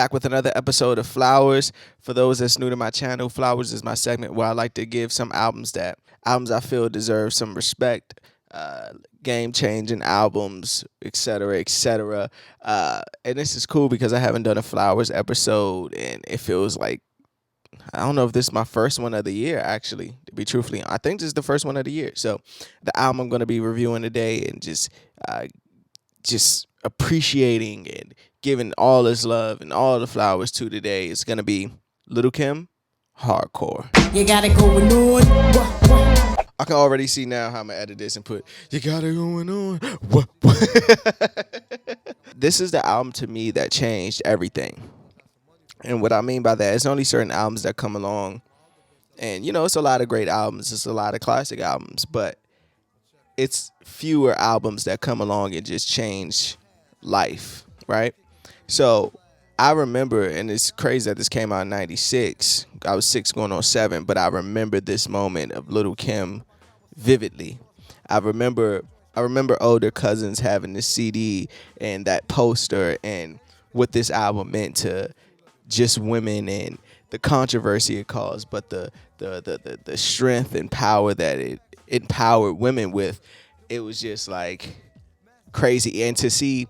back with another episode of Flowers. For those that's new to my channel, Flowers is my segment where I like to give some albums I feel deserve some respect, game changing albums, etc., etc. And this is cool because I haven't done a Flowers episode, and it feels like I don't know if this is my first one of the year. Actually, to be truthfully, I think this is the first one of the year. So, the album I'm going to be reviewing today and just appreciating and giving all his love and all the flowers to today is gonna be Little Kim, Hardcore. You got it going on. I can already see now how I'm gonna edit this and put you got it going on. This is the album to me that changed everything. And what I mean by that, it's only certain albums that come along, and it's a lot of great albums, it's a lot of classic albums, but it's fewer albums that come along and just change life, right? So I remember, and it's crazy that this came out in 96. I was 6 going on 7, but I remember this moment of Little Kim vividly. I remember older cousins having this CD and that poster and what this album meant to just women and the controversy it caused, but the strength and power that it empowered women with. It was just like crazy. And to see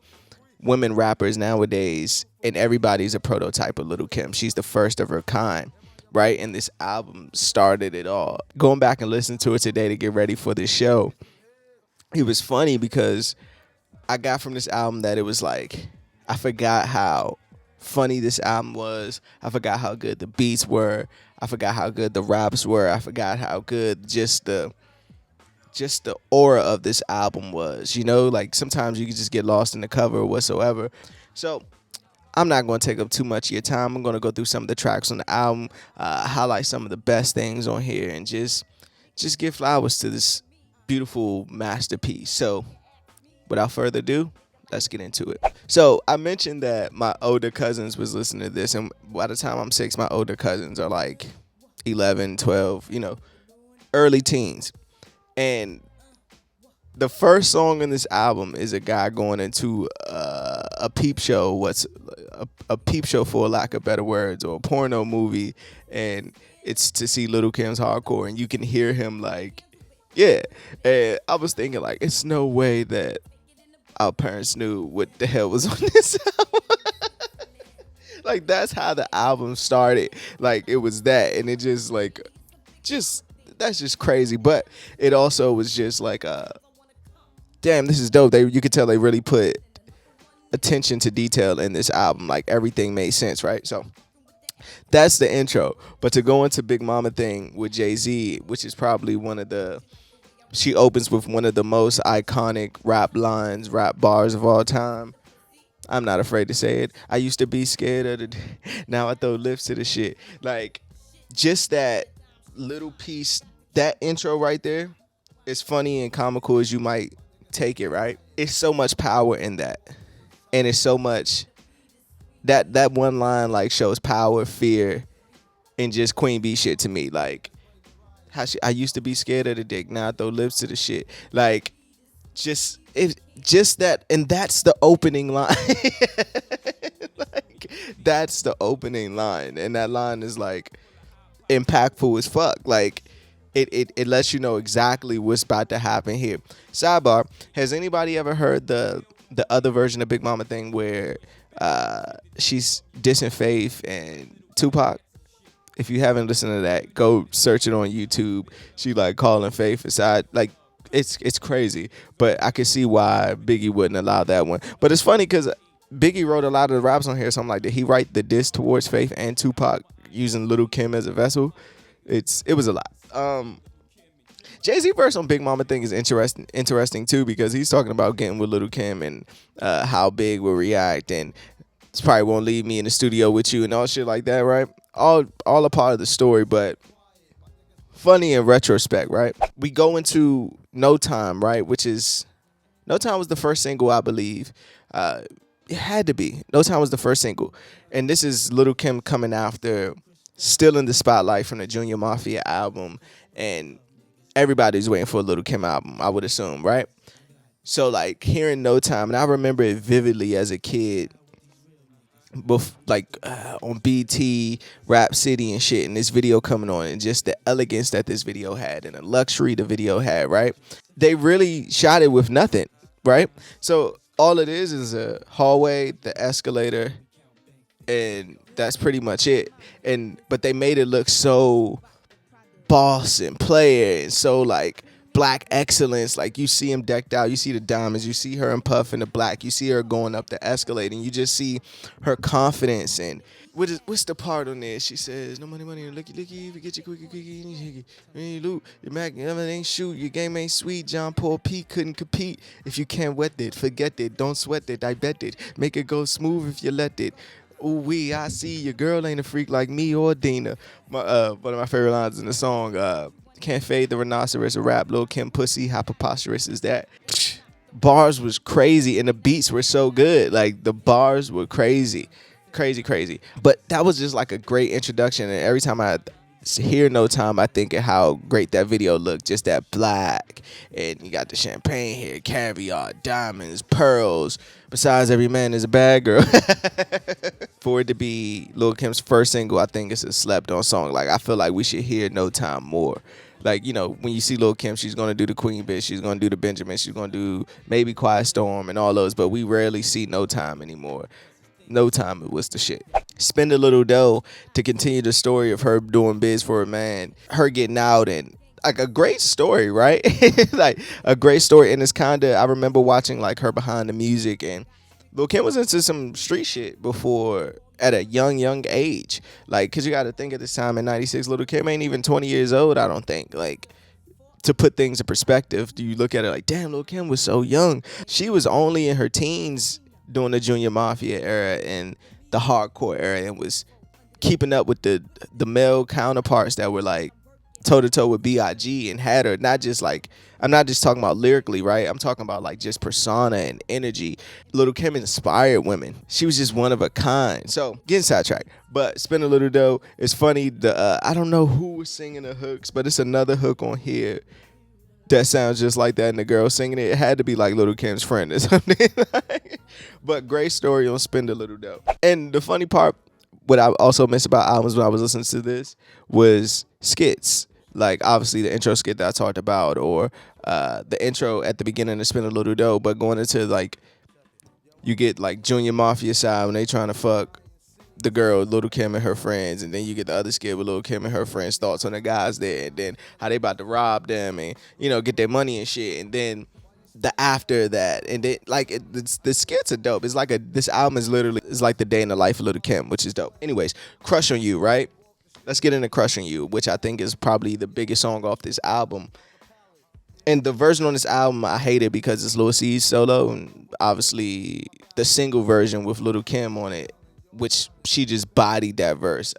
women rappers nowadays, and everybody's a prototype of Little Kim. She's the first of her kind, right? And this album started it all. Going back and listening to it today to get ready for this show, it was funny because I got from this album that it was like, I forgot how funny this album was. I forgot how good the beats were. I forgot how good the raps were. I forgot how good just the aura of this album was. Like sometimes you can just get lost in the cover or whatsoever. So I'm not going to take up too much of your time. I'm going to go through some of the tracks on the album, highlight some of the best things on here, and just give flowers to this beautiful masterpiece. So without further ado, let's get into it. So I mentioned that my older cousins was listening to this, and by the time I'm 6, my older cousins are like 11, 12, early teens. And the first song in this album is a guy going into a peep show. What's a peep show, for lack of better words, or a porno movie, and it's to see Little Kim's Hardcore, and you can hear him like, yeah. And I was thinking like, it's no way that our parents knew what the hell was on this album. Like that's how the album started. Like it was that, and it just that's just crazy. But it also was just like damn, this is dope. You could tell they really put attention to detail in this album. Like everything made sense, right? So that's the intro. But to go into Big Mama Thing with Jay-Z, which is probably she opens with one of the most iconic rap bars of all time. I'm not afraid to say it. I used to be scared of the now I throw lips to the shit. Like just that little piece, that intro right there, is funny and comical as you might take it, right? It's so much power in that, and it's so much that one line like shows power, fear, and just Queen Bee shit to me. Like how I used to be scared of the dick, now I throw lips to the shit. Like just that, and that's the opening line. Like that's the opening line, and that line is like impactful as fuck. Like it lets you know exactly what's about to happen here. Sidebar: has anybody ever heard the other version of Big Mama Thing where she's dissing Faith and Tupac? If you haven't listened to that, go search it on YouTube. She like calling Faith aside. Like it's crazy, but I can see why Biggie wouldn't allow that one. But it's funny because Biggie wrote a lot of the raps on here, so I'm like, did he write the diss towards Faith and Tupac using Little Kim as a vessel? It was a lot. Jay-Z verse on Big Mama Thing is interesting too, because he's talking about getting with Little Kim and how Big will react, and this probably won't leave me in the studio with you and all shit like that, right? All a part of the story, but funny in retrospect, right? We go into No Time, right? Which is No Time was the first single, I believe. It had to be. No Time was the first single, and this is Little Kim coming after, still in the spotlight from the Junior Mafia album, and everybody's waiting for a Little Kim album, I would assume, right? So like hearing No Time, and I remember it vividly as a kid, on BT, Rap City and shit, and this video coming on, and just the elegance that this video had and the luxury the video had, right? They really shot it with nothing, right? So all it is a hallway, the escalator, and that's pretty much it. And but they made it look so boss and player and so like black excellence. Like you see him decked out, you see the diamonds, you see her in puff in the black, you see her going up the escalator, and you just see her confidence. And what's the part on there? She says, "No money, looky, forget your quickie, loot, your Mac, everything shoot, your game ain't sweet. John Paul P couldn't compete. If you can't wet it, forget it, don't sweat it, I bet it. Make it go smooth if you let it. Ooh wee, I see your girl ain't a freak like me or Dina." One of my favorite lines in the song, "Can't fade the rhinoceros, a rap, Lil' Kim pussy, how preposterous is that?" Bars was crazy and the beats were so good. Like the bars were crazy, crazy, crazy. But that was just like a great introduction. And every time I hear No Time, I think of how great that video looked. Just that black, and you got the champagne here, caviar, diamonds, pearls. Besides, every man is a bad girl. For it to be Lil' Kim's first single, I think it's a slept on song. Like I feel like we should hear No Time more. Like, you know, when you see Lil' Kim, she's gonna do the Queen Bitch, she's gonna do the Benjamin, she's gonna do maybe Quiet Storm and all those, but we rarely see No Time anymore. No Time, it was the shit. Spend a Little Dough to continue the story of her doing biz for a man, her getting out, and like a great story, right? Like a great story. And it's kinda, I remember watching like her behind the music, and Lil' Kim was into some street shit before at a young age. Like, cause you gotta think at this time in '96, Lil' Kim ain't even 20 years old, I don't think. Like, to put things in perspective, do you look at it like, damn, Lil' Kim was so young. She was only in her teens during the Junior Mafia era and the hardcore era, and was keeping up with the male counterparts that were like toe to toe with Big, and had her not just like, I'm not just talking about lyrically, right? I'm talking about like just persona and energy. Lil' Kim inspired women. She was just one of a kind. So getting sidetracked, but Spend a Little Dough. It's funny. I don't know who was singing the hooks, but it's another hook on here that sounds just like that, and the girl singing it, it had to be like Lil' Kim's friend or something. But great story on Spend a Little Dough. And the funny part, what I also missed about albums when I was listening to this, was skits. Like obviously the intro skit that I talked about, or the intro at the beginning of Spend a Little Dough, but going into like, you get like Junior Mafia side when they trying to fuck the girl, Lil' Kim and her friends, and then you get the other skit with Lil' Kim and her friends' thoughts on the guys there, and then how they about to rob them and, you know, get their money and shit, and then the after that, and then like the skits are dope. It's like this album is literally, it's like the day in the life of Lil' Kim, which is dope. Anyways, Crush on You, right? Let's get into Crush on You, which I think is probably the biggest song off this album. And the version on this album, I hate it because it's Lil C's solo, and obviously the single version with Lil' Kim on it, which she just bodied that verse.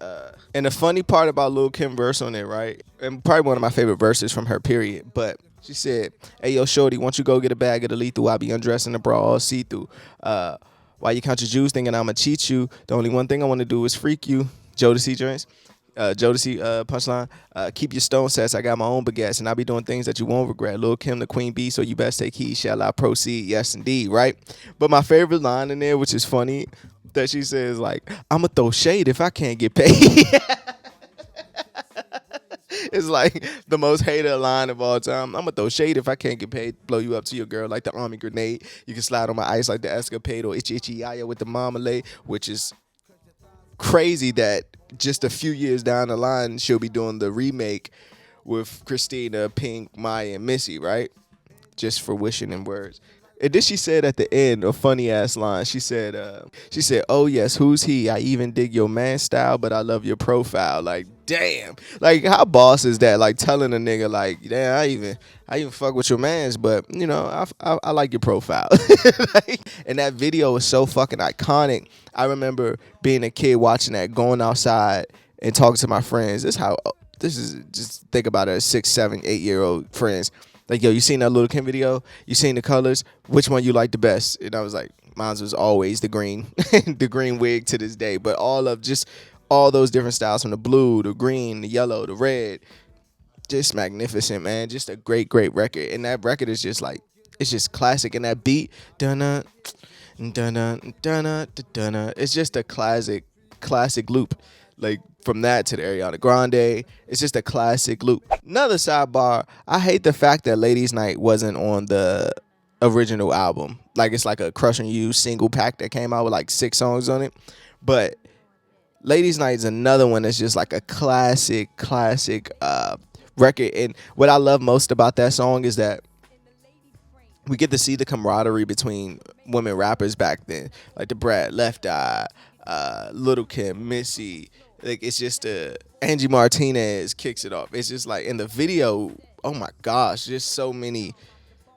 And the funny part about Lil' Kim verse on it, right? And probably one of my favorite verses from her, period. But she said, "Hey yo, shorty, won't you go get a bag of the lethal? I be undressing the bra all see through. While you count your Jews thinking I'ma cheat you, the only one thing I want to do is freak you." Jodeci joints. Jodeci punchline. "Keep your stone sets. I got my own baguettes, and I be doing things that you won't regret. Lil' Kim, the queen bee, so you best take heed. Shall I proceed? Yes, indeed." Right. But my favorite line in there, which is funny, that she says like, "I'ma throw shade if I can't get paid." It's like the most hated line of all time. "I'ma throw shade if I can't get paid. Blow you up to your girl like the army grenade. You can slide on my ice like the escapade, or itchy itchy yaya with the marmalade," which is crazy that just a few years down the line she'll be doing the remake with Christina, Pink, Maya, and Missy, right? Just for wishing and words. And then she said at the end a funny ass line. She said, "Oh yes, who's he? I even dig your man style, but I love your profile." Like, damn. Like, how boss is that? Like telling a nigga like, "Damn, I even fuck with your mans, but you know, I like your profile." Like, and that video was so fucking iconic. I remember being a kid watching that, going outside and talking to my friends. This is just think about it, 6, 7, 8-year-old friends. Like, yo, you seen that Lil' Kim video? You seen the colors? Which one you like the best? And I was like, mine was always the green, the green wig to this day. But all those different styles, from the blue, the green, the yellow, the red, just magnificent, man. Just a great record. And that record is just like, it's just classic. And that beat, dun Dunna, dunna, dunna. It's just a classic loop. Like from that to the Ariana Grande, it's just a classic loop. Another sidebar: I hate the fact that Ladies Night wasn't on the original album. Like it's like a Crush on You single pack that came out with like 6 songs on it. But Ladies Night is another one that's just like a classic record. And what I love most about that song is that we get to see the camaraderie between women rappers back then, like the Brad, Left Eye, Little Kim, Missy. Like it's just Angie Martinez kicks it off. It's just like in the video, oh my gosh, just so many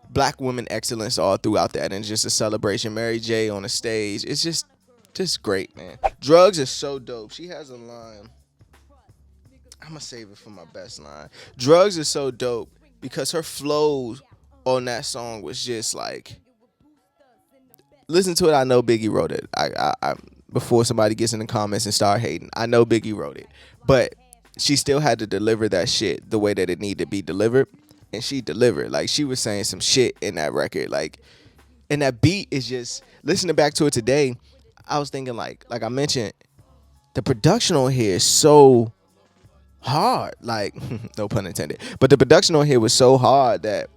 black women excellence all throughout that, and it's just a celebration. Mary J on the stage, it's just great, man. Drugs is so dope. She has a line. I'm gonna save it for my best line. Drugs is so dope because her flow on that song was just like, listen to it. I know Biggie wrote it. I before somebody gets in the comments and start hating, I know Biggie wrote it, but she still had to deliver that shit the way that it needed to be delivered, and she delivered. Like she was saying some shit in that record, like, and that beat is just listening back to it today. I was thinking like I mentioned, the production on here is so hard. Like no pun intended, but the production on here was so hard that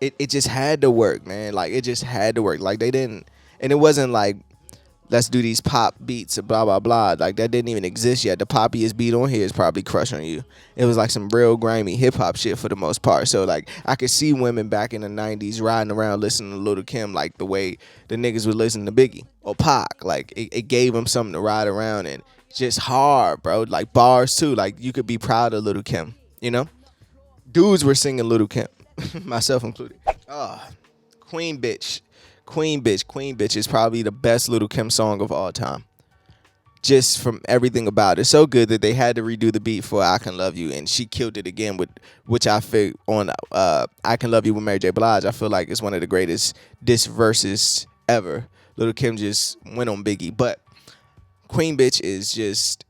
it just had to work, man. Like it just had to work. Like they didn't, and it wasn't like let's do these pop beats and blah blah blah. Like that didn't even exist yet. The poppiest beat on here is probably Crush on You. It was like some real grimy hip hop shit for the most part. So like I could see women back in the '90s riding around listening to Lil' Kim like the way the niggas would listen to Biggie or Pac. Like it gave them something to ride around and just hard, bro. Like bars too. Like you could be proud of Lil' Kim. You know, dudes were singing Lil' Kim, myself included. Queen Bitch. Queen Bitch is probably the best Lil' Kim song of all time. Just from everything about it. So good that they had to redo the beat for I Can Love You, and she killed it again with which I feel on I Can Love You with Mary J. Blige. I feel like it's one of the greatest diss verses ever. Lil' Kim just went on Biggie. But Queen Bitch is just,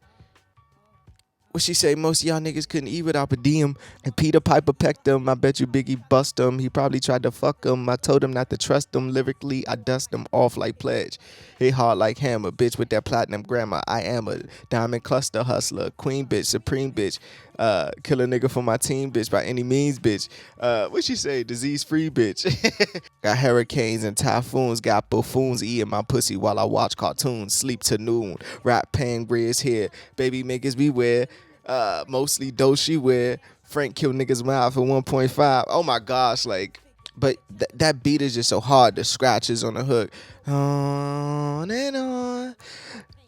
what she say? Most of y'all niggas couldn't eat without a DM. And Peter Piper pecked him. I bet you Biggie bust him. He probably tried to fuck him. I told him not to trust him. Lyrically, I dust him off like Pledge. Hit hard like hammer. Bitch with that platinum grammar. I am a diamond cluster hustler. Queen bitch. Supreme bitch. Kill a nigga for my team, bitch. By any means, bitch. What she say? Disease free, bitch. Got hurricanes and typhoons. Got buffoons eating my pussy while I watch cartoons. Sleep to noon. Rap Pangria's here. Baby niggas beware. Mostly dough she wear. Frank killed niggas mouth for 1.5. Oh my gosh, like, but that beat is just so hard. The scratches on the hook, on and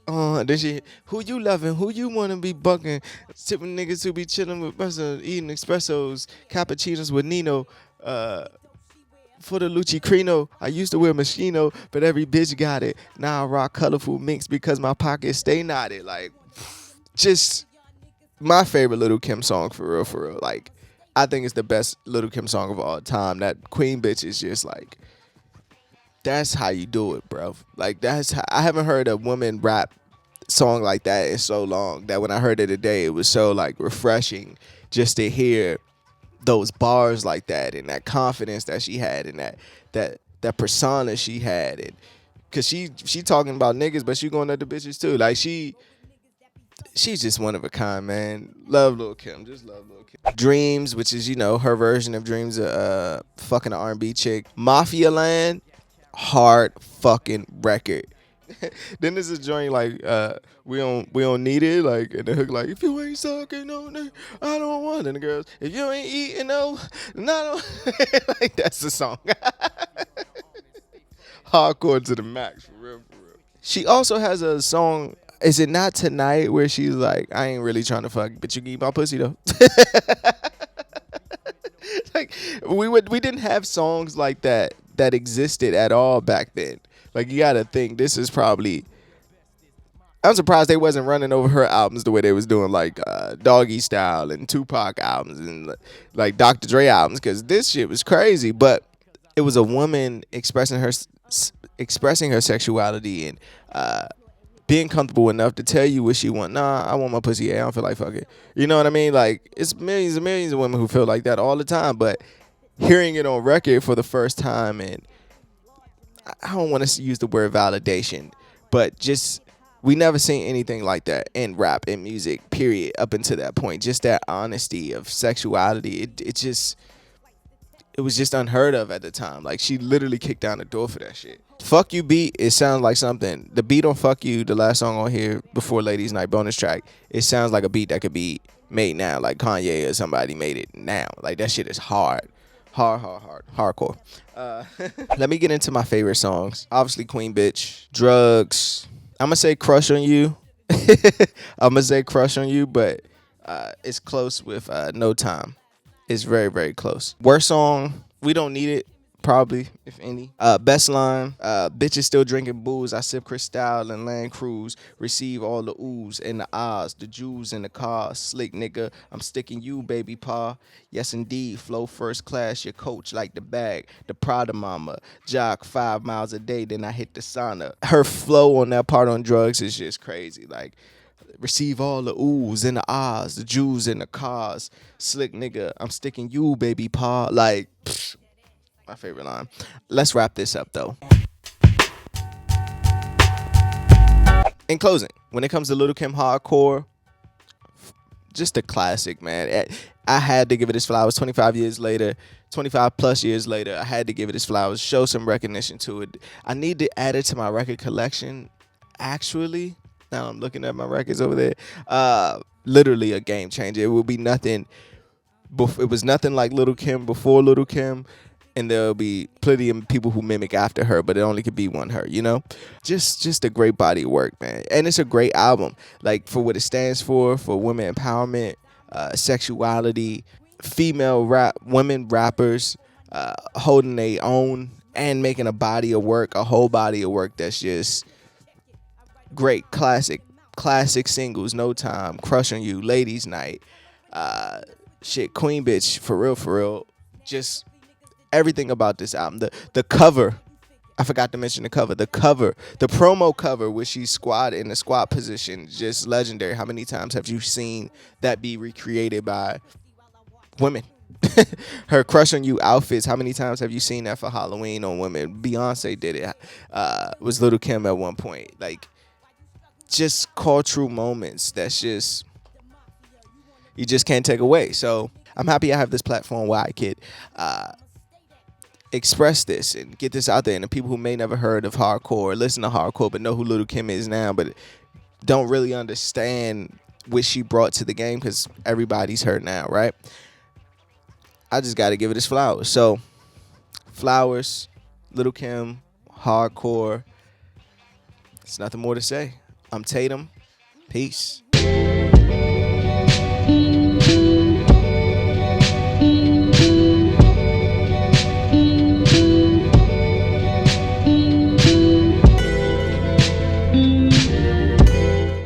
on. Then she, who you loving? Who you wanna be bucking? Tipping niggas who be chilling with us, eating espressos, cappuccinos with Nino. For the Lucci Crino, I used to wear Moschino, but every bitch got it. Now I rock colorful minks because my pockets stay knotted. Like, just my favorite Lil' Kim song for real. Like, I think it's the best Lil' Kim song of all time. That Queen Bitch is just like, that's how you do it, bro. Like that's how, I haven't heard a woman rap song like that in so long that when I heard it today, it was so like refreshing just to hear those bars like that and that confidence that she had and that persona she had, and cause she talking about niggas, but she going at the bitches too. Like she's just one of a kind, man. Love Lil' Kim. Just love Lil' Kim. Dreams, which is, you know, her version of Dreams, fucking an R&B chick. Mafia Land, hard fucking record. Then there's a joint like, we don't need it. Like, and the hook like, if you ain't sucking on it, I don't want it. And the girls, if you ain't eating, no, not like that's the song. Hardcore to the max, for real. She also has a song, Is It Not Tonight, where she's like, I ain't really trying to fuck, but you can eat my pussy though. Like we didn't have songs like that existed at all back then. Like you gotta think this is probably, I'm surprised they wasn't running over her albums the way they was doing like Doggy Style and Tupac albums and like Dr. Dre albums, because this shit was crazy. But it was a woman expressing her sexuality and being comfortable enough to tell you what she want. Nah, I want my pussy. Yeah, I don't feel like fucking. You know what I mean? Like, it's millions and millions of women who feel like that all the time. But hearing it on record for the first time, and I don't want to use the word validation, but just we never seen anything like that in rap and music, period, up until that point. Just that honesty of sexuality. It was just unheard of at the time. Like, she literally kicked down the door for that shit. Fuck You beat, it sounds like something. The beat on Fuck You, the last song on here before Ladies Night bonus track, it sounds like a beat that could be made now. Like Kanye or somebody made it now. Like, that shit is hard. Hardcore. Let me get into my favorite songs. Obviously, Queen Bitch, Drugs. I'm gonna say Crush on You. But it's close with No Time. It's very, very close. Worst song, We Don't Need It, probably, if any. Best line, bitches still drinking booze. I sip Cristal and Land Cruise. Receive all the oohs and the ahs. The Jews in the car. Slick nigga, I'm sticking you, baby pa. Yes, indeed. Flow first class. Your coach like the bag. The Prada mama. Jog 5 miles a day. Then I hit the sauna. Her flow on that part on Drugs is just crazy. Like, receive all the oohs and the ahs, the Jews in the cars. Slick nigga, I'm sticking you, baby pa. Like, pfft, my favorite line. Let's wrap this up, though. In closing, when it comes to Little Kim Hardcore, just a classic, man. I had to give it its flowers 25 years later, 25 plus years later. I had to give it its flowers, show some recognition to it. I need to add it to my record collection, actually. Now I'm looking at my records over there. Literally a game changer. It will be nothing. It was nothing like Little Kim before Little Kim, and there'll be plenty of people who mimic after her, but it only could be one her. You know, just a great body of work, man. And it's a great album, like for what it stands for women empowerment, sexuality, female women rappers holding their own and making a body of work, a whole body of work that's just great. Classic singles, No Time, Crush on You, Ladies Night, Queen Bitch, for real. Just everything about this album. The cover, I forgot to mention the cover. The promo cover, where she's squat in the squat position, just legendary. How many times have you seen that be recreated by women? Her Crush on You outfits, how many times have you seen that for Halloween on women? Beyonce did it. Was Little Kim at one point. Like, just cultural moments that's just, you just can't take away. So I'm happy I have this platform where I could express this and get this out there. And the people who may never heard of hardcore, listen to hardcore, but know who Little Kim is now, but don't really understand what she brought to the game, because everybody's heard now, right? I just got to give it its flowers. So, flowers, Little Kim, hardcore. There's nothing more to say. I'm Tatum. Peace.